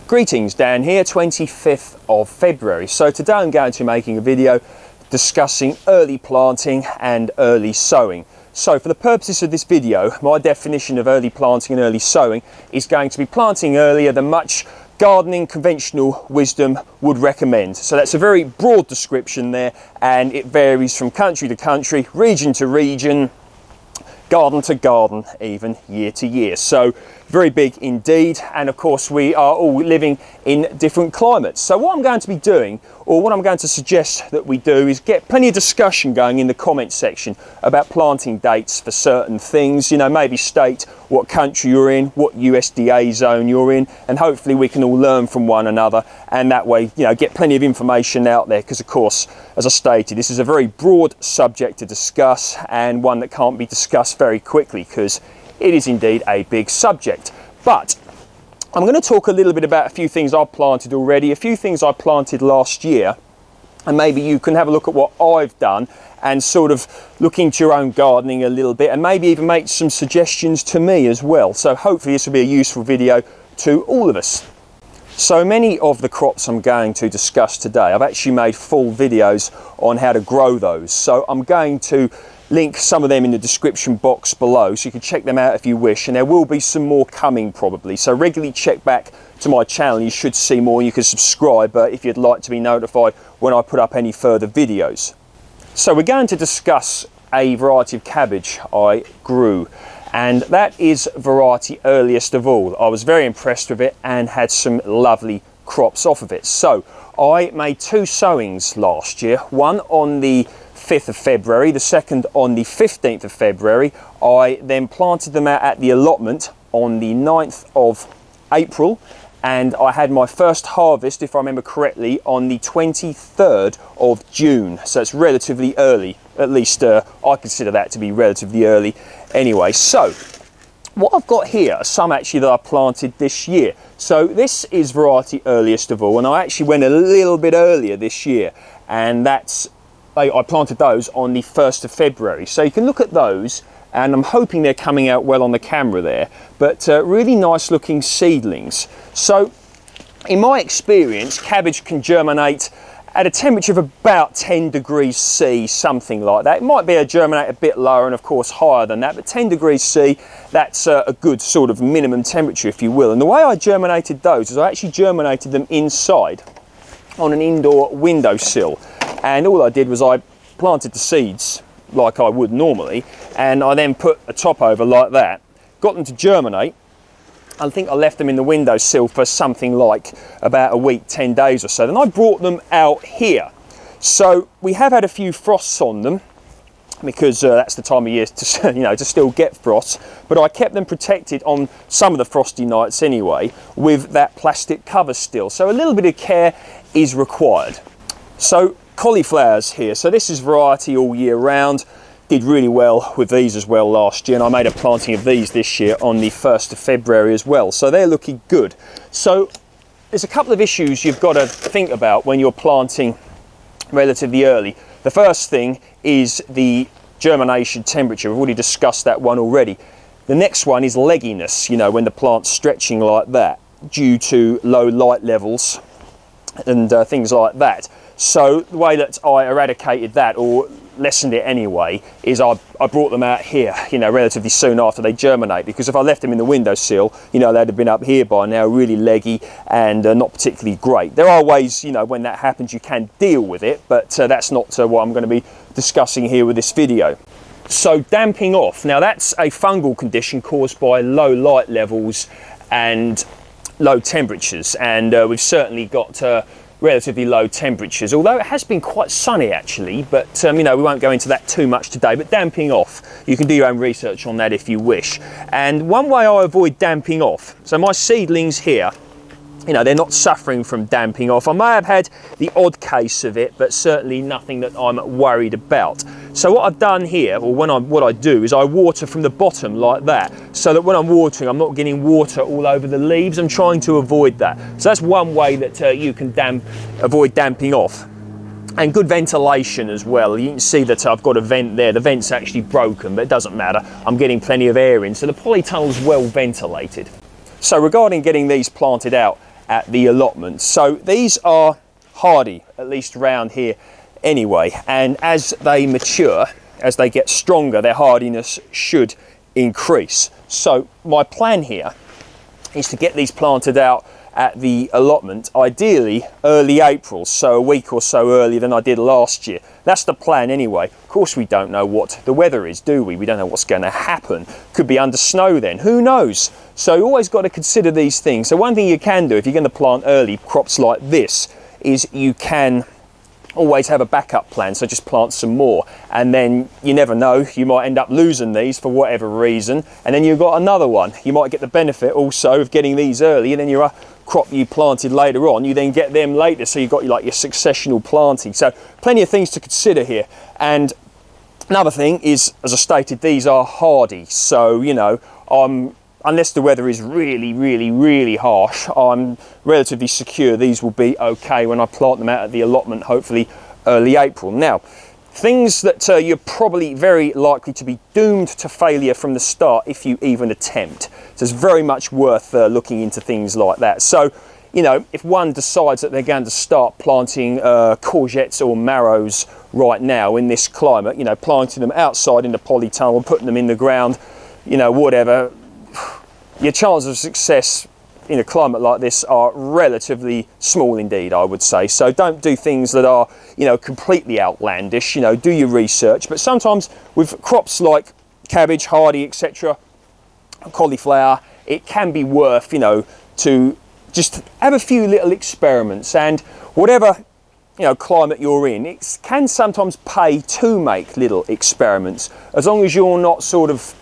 Greetings, Dan here, 25th of February. So today I'm going to be making a video discussing early planting and early sowing. So for the purposes of this video, my definition of early planting and early sowing is going to be planting earlier than much gardening conventional wisdom would recommend. So that's a very broad description there, and it varies from country to country, region to region, garden to garden, even year to year. So very big indeed, and of course we are all living in different climates. So what I'm going to be doing, or what I'm going to suggest that we do, is get plenty of discussion going in the comment section about planting dates for certain things. You know, maybe state what country you're in, what USDA zone you're in, and hopefully we can all learn from one another, and that way, you know, get plenty of information out there, because of course, as I stated, this is a very broad subject to discuss, and one that can't be discussed very quickly because it is indeed a big subject. But I'm going to talk a little bit about a few things I've planted already, a few things I planted last year, and maybe you can have a look at what I've done and sort of look into your own gardening a little bit, and maybe even make some suggestions to me as well. So hopefully this will be a useful video to all of us. So many of the crops I'm going to discuss today, I've actually made full videos on how to grow those. So I'm going to link some of them in the description box below, so you can check them out if you wish, and there will be some more coming probably. So regularly check back to my channel, you should see more. You can subscribe if you'd like to be notified when I put up any further videos. So we're going to discuss a variety of cabbage I grew, and that is variety earliest of all. I was very impressed with it and had some lovely crops off of it. So I made two sowings last year, one on the 5th of February, the second on the 15th of February. I then planted them out at the allotment on the 9th of April, and I had my first harvest, if I remember correctly, on the 23rd of June. So it's relatively early, at least I consider that to be relatively early anyway. So what I've got here are some actually that I planted this year. So this is variety earliest of all, and I actually went a little bit earlier this year, and I planted those on the 1st of February. So you can look at those, and I'm hoping they're coming out well on the camera there, but really nice looking seedlings. So in my experience, cabbage can germinate at a temperature of about 10 degrees C, something like that. It might be germinate a bit lower and of course higher than that, but 10 degrees C, that's a good sort of minimum temperature, if you will. And the way I germinated those is I actually germinated them inside on an indoor windowsill. And all I did was I planted the seeds like I would normally, and I then put a top over like that, got them to germinate. I think I left them in the windowsill for something like about a week, 10 days or so. Then I brought them out here. So we have had a few frosts on them, because that's the time of year to, you know, to still get frosts, but I kept them protected on some of the frosty nights anyway with that plastic cover still. So a little bit of care is required. So cauliflowers here, so this is variety all year round. Did really well with these as well last year, and I made a planting of these this year on the 1st of February as well, so they're looking good. So there's a couple of issues you've got to think about when you're planting relatively early. The first thing is the germination temperature. We've already discussed that one already. The next one is legginess, you know, when the plant's stretching like that due to low light levels and things like that. So the way that I eradicated that, or lessened it anyway, is I brought them out here, you know, relatively soon after they germinate, because if I left them in the windowsill, you know, they'd have been up here by now, really leggy and not particularly great. There are ways, you know, when that happens you can deal with it, but that's not what I'm going to be discussing here with this video. So damping off, now that's a fungal condition caused by low light levels and low temperatures, and we've certainly got relatively low temperatures, although it has been quite sunny actually, but you know, we won't go into that too much today. But damping off, you can do your own research on that if you wish. And one way I avoid damping off, so my seedlings here, you know, they're not suffering from damping off. I may have had the odd case of it, but certainly nothing that I'm worried about. So what I've done here, or what I do is I water from the bottom like that, so that when I'm watering, I'm not getting water all over the leaves. I'm trying to avoid that. So that's one way that you can avoid damping off. And good ventilation as well. You can see that I've got a vent there. The vent's actually broken, but it doesn't matter. I'm getting plenty of air in, so the polytunnel's well ventilated. So regarding getting these planted out at the allotments. So these are hardy, at least around here anyway, and as they mature, as they get stronger, their hardiness should increase. So my plan here is to get these planted out at the allotment, ideally early April, so a week or so earlier than I did last year. That's the plan anyway. Of course, we don't know what the weather is, do we? We don't know what's going to happen. Could be under snow then, who knows? So you always got to consider these things. So one thing you can do if you're going to plant early crops like this is you can always have a backup plan, so just plant some more, and then you never know, you might end up losing these for whatever reason, and then you've got another one. You might get the benefit also of getting these early, and then your crop you planted later on, you then get them later, so you've got like your successional planting. So plenty of things to consider here. And another thing is, as I stated, these are hardy, so you know, unless the weather is really harsh, I'm relatively secure these will be okay when I plant them out at the allotment, hopefully early April. Now, things that you're probably very likely to be doomed to failure from the start if you even attempt. So it's very much worth looking into things like that. So, you know, if one decides that they're going to start planting courgettes or marrows right now in this climate, you know, planting them outside in the polytunnel, putting them in the ground, you know, whatever, your chances of success in a climate like this are relatively small indeed, I would say. So don't do things that are, you know, completely outlandish. You know, do your research. But sometimes with crops like cabbage, hardy, etc., cauliflower, it can be worth, you know, to just have a few little experiments. And whatever, you know, climate you're in, it can sometimes pay to make little experiments, as long as you're not sort of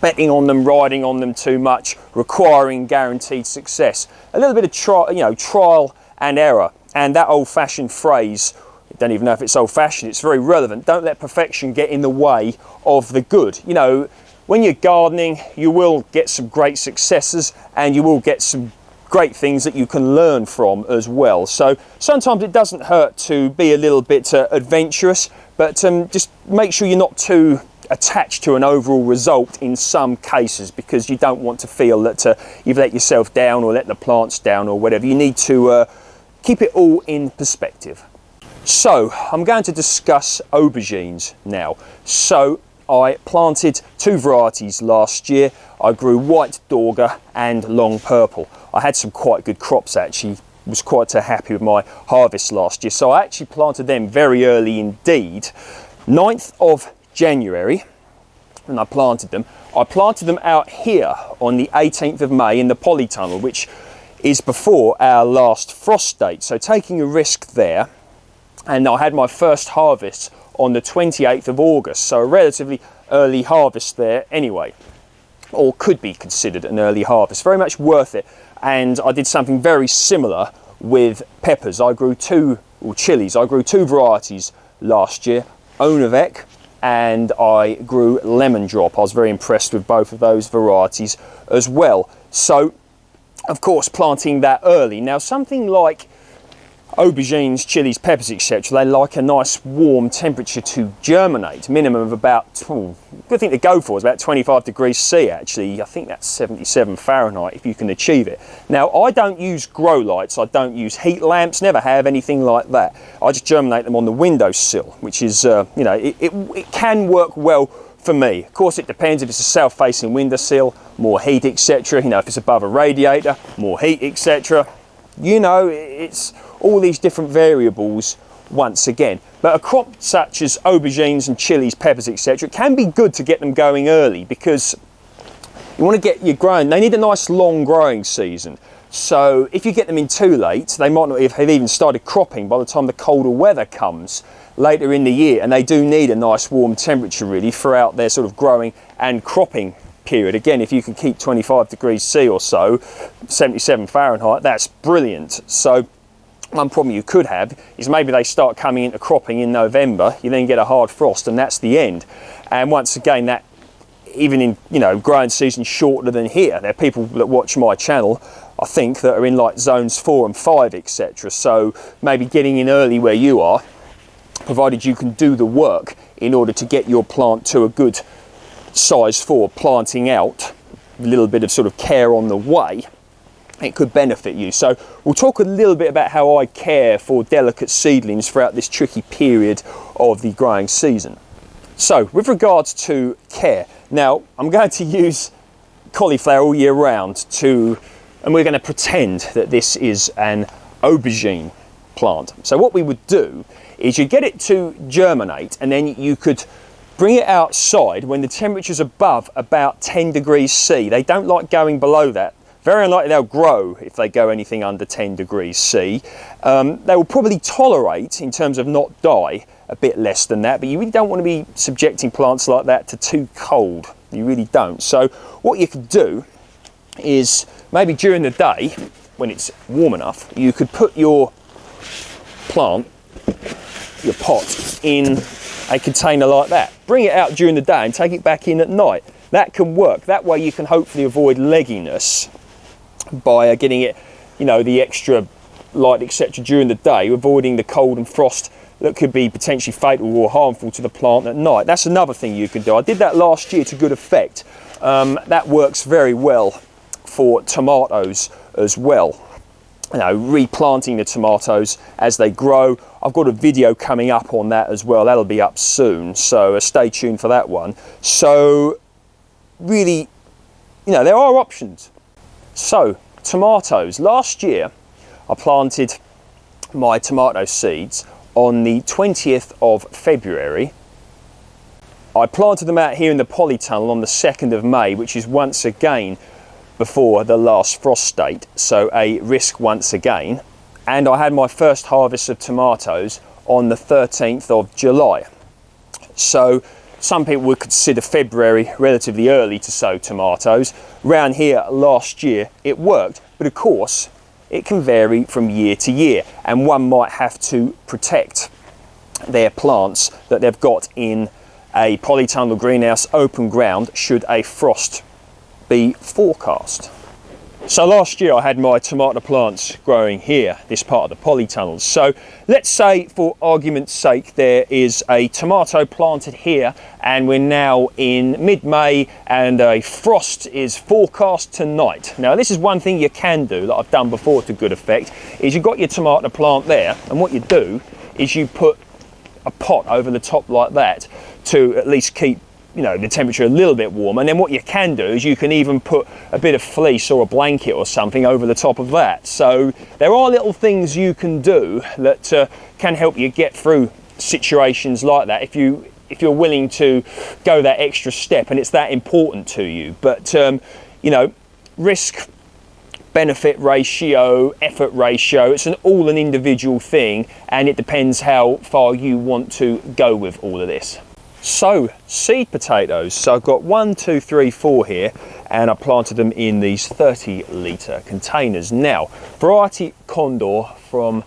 betting on them, riding on them too much, requiring guaranteed success. A little bit of trial and error. And that old-fashioned phrase, I don't even know if it's old-fashioned, it's very relevant. Don't let perfection get in the way of the good. You know, when you're gardening, you will get some great successes and you will get some great things that you can learn from as well. So sometimes it doesn't hurt to be a little bit adventurous, but just make sure you're not too attached to an overall result in some cases, because you don't want to feel that you've let yourself down or let the plants down or whatever. You need to keep it all in perspective. So I'm going to discuss aubergines now. So I planted two varieties last year. I grew white Dorger and long purple. I had some quite good crops actually. Was quite happy with my harvest last year. So I actually planted them very early indeed. 9th of January, when I planted them. I planted them out here on the 18th of May in the polytunnel, which is before our last frost date. So taking a risk there. And I had my first harvest on the 28th of August. So a relatively early harvest there anyway, or could be considered an early harvest. Very much worth it. And I did something very similar with peppers. I grew chilies. I grew two varieties last year, Onavec, and I grew lemon drop. I was very impressed with both of those varieties as well. So, of course, planting that early. Now, something like aubergines, chilies, peppers, etc., they like a nice warm temperature to germinate. Minimum of about, good thing to go for is about 25 degrees C actually. I think that's 77 Fahrenheit if you can achieve it. Now, I don't use grow lights, I don't use heat lamps, never have anything like that. I just germinate them on the windowsill, which is, you know, it can work well for me. Of course, it depends if it's a south-facing windowsill, more heat, etc. You know, if it's above a radiator, more heat, etc. You know, it's all these different variables once again. But a crop such as aubergines and chilies, peppers, etc., it can be good to get them going early, because you want to get your growing. They need a nice long growing season. So if you get them in too late, they might not have even started cropping by the time the colder weather comes later in the year, and they do need a nice warm temperature really throughout their sort of growing and cropping period. Again, if you can keep 25 degrees C or so, 77 Fahrenheit, that's brilliant. So one problem you could have is maybe they start coming into cropping in November, you then get a hard frost and that's the end. And once again, that even in, you know, growing season shorter than here, there are people that watch my channel, I think, that are in like zones 4 and 5, etc. So maybe getting in early where you are, provided you can do the work in order to get your plant to a good size for planting out, a little bit of sort of care on the way, it could benefit you. So we'll talk a little bit about how I care for delicate seedlings throughout this tricky period of the growing season. So with regards to care, now I'm going to use cauliflower all year round and we're going to pretend that this is an aubergine plant. So what we would do is you get it to germinate, and then you could bring it outside when the temperature's above about 10 degrees C. They don't like going below that. Very unlikely they'll grow if they go anything under 10 degrees C. They will probably tolerate, in terms of not die, a bit less than that, but you really don't want to be subjecting plants like that to too cold. You really don't. So what you could do is maybe during the day, when it's warm enough, you could put your plant, your pot, in a container like that. Bring it out during the day and take it back in at night. That can work. That way you can hopefully avoid legginess by getting it, the extra light, etc. during the day, avoiding the cold and frost that could be potentially fatal or harmful to the plant at night. That's another thing you can do. I did that last year to good effect. That works very well for tomatoes as well. Replanting the tomatoes as they grow. I've got a video coming up on that as well. That'll be up soon, so stay tuned for that one. So really, there are options. So tomatoes, last year I planted my tomato seeds on the 20th of February. I planted them out here in the polytunnel on the 2nd of May, which is once again before the last frost date, so a risk once again. And I had my first harvest of tomatoes on the 13th of July. So some people would consider February relatively early to sow tomatoes. Round here last year it worked, but of course it can vary from year to year, and one might have to protect their plants that they've got in a polytunnel greenhouse, open ground, should a frost be forecast. So last year I had my tomato plants growing here, this part of the polytunnels. So let's say, for argument's sake, there is a tomato planted here and we're now in mid-May and a frost is forecast tonight. Now this is one thing you can do that I've done before to good effect, is you've got your tomato plant there, and what you do is you put a pot over the top like that to at least keep the temperature a little bit warm, and then what you can do is you can even put a bit of fleece or a blanket or something over the top of that. So there are little things you can do that can help you get through situations like that if you're willing to go that extra step and it's that important to you. But risk benefit ratio, effort ratio, it's all an individual thing, and it depends how far you want to go with all of this. So seed potatoes, so I've got 1, 2, 3, 4 here, and I planted them in these 30-litre containers. Now, variety Condor from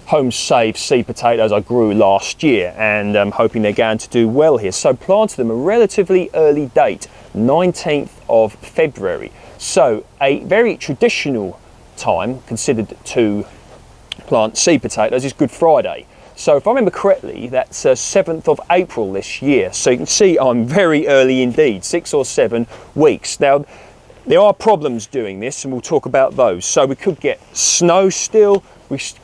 Home Save seed potatoes I grew last year, and I'm hoping they're going to do well here. So planted them a relatively early date, 19th of February. So a very traditional time considered to plant seed potatoes is Good Friday. So if I remember correctly, that's 7th of April this year. So you can see I'm very early indeed, 6 or 7 weeks. Now, there are problems doing this, and we'll talk about those. So we could get snow still,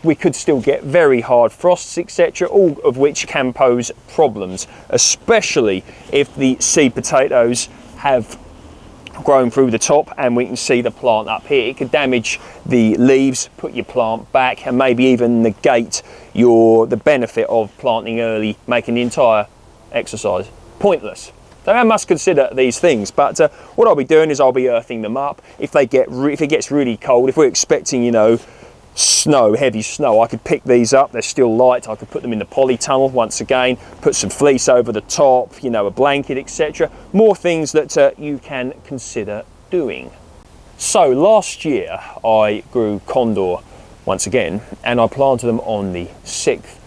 we could still get very hard frosts, etc., all of which can pose problems, especially if the seed potatoes have grown through the top and we can see the plant up here. It could damage the leaves, put your plant back, and maybe even negate the benefit of planting early, making the entire exercise pointless. So I must consider these things, but what I'll be doing is I'll be earthing them up. If it gets really cold, if we're expecting snow, heavy snow, I could pick these up, they're still light, I could put them in the polytunnel once again, put some fleece over the top, a blanket, etc. More things that you can consider doing. So last year I grew Condor once again, and I planted them on the 6th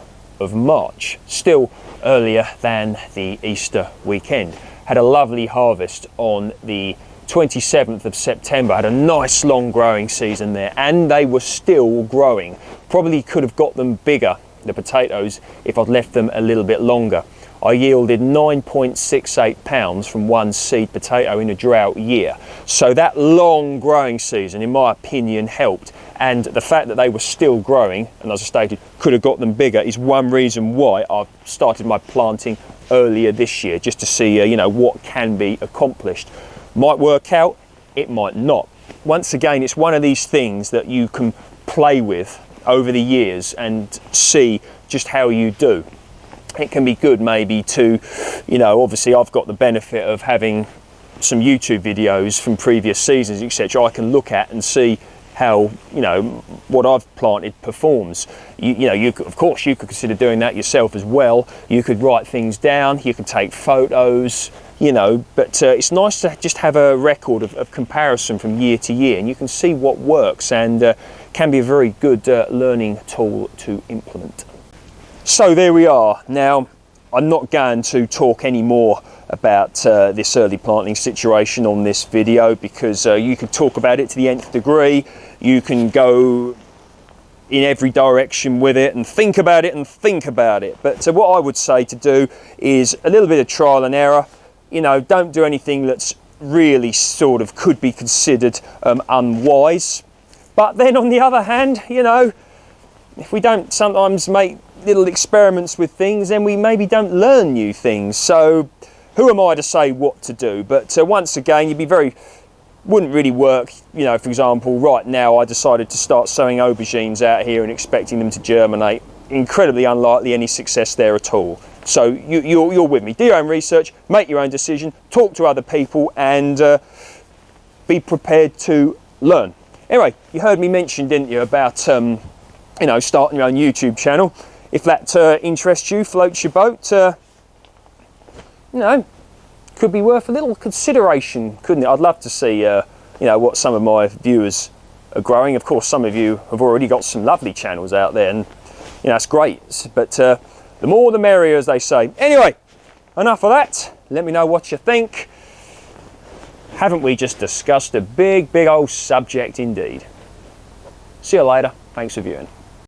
of March, still earlier than the Easter weekend. Had a lovely harvest on the 27th of September. Had a nice long growing season there, and they were still growing. Probably could have got them bigger, the potatoes, if I'd left them a little bit longer. I yielded 9.68 pounds from one seed potato in a drought year. So that long growing season, in my opinion, helped. And the fact that they were still growing, and as I stated, could have got them bigger, is one reason why I've started my planting earlier this year, just to see, you know, what can be accomplished. Might work out, it might not. Once again, it's one of these things that you can play with over the years and see just how you do. It can be good maybe to, you know, obviously I've got the benefit of having some YouTube videos from previous seasons, etc. I can look at and see how, you know, what I've planted performs. Of course you could consider doing that yourself as well. You could write things down, you could take photos, you know, but it's nice to just have a record of comparison from year to year, and you can see what works, and can be a very good learning tool to implement. So there we are. Now, I'm not going to talk any more about this early planting situation on this video, because you could talk about it to the nth degree. You can go in every direction with it and think about it and think about it. But what I would say to do is a little bit of trial and error. You know, don't do anything that's really sort of could be considered unwise. But then on the other hand, you know, if we don't sometimes make little experiments with things, then we maybe don't learn new things. So who am I to say what to do? But once again, wouldn't really work, you know, for example, right now I decided to start sowing aubergines out here and expecting them to germinate. Incredibly unlikely any success there at all. So you're with me. Do your own research, make your own decision, talk to other people, and be prepared to learn. Anyway, you heard me mention, didn't you, about you know, starting your own YouTube channel. If that interests you, floats your boat, you know, could be worth a little consideration, couldn't it? I'd love to see, you know, what some of my viewers are growing. Of course, some of you have already got some lovely channels out there, and, you know, that's great. But the more the merrier, as they say. Anyway, enough of that. Let me know what you think. Haven't we just discussed a big, big old subject indeed? See you later. Thanks for viewing.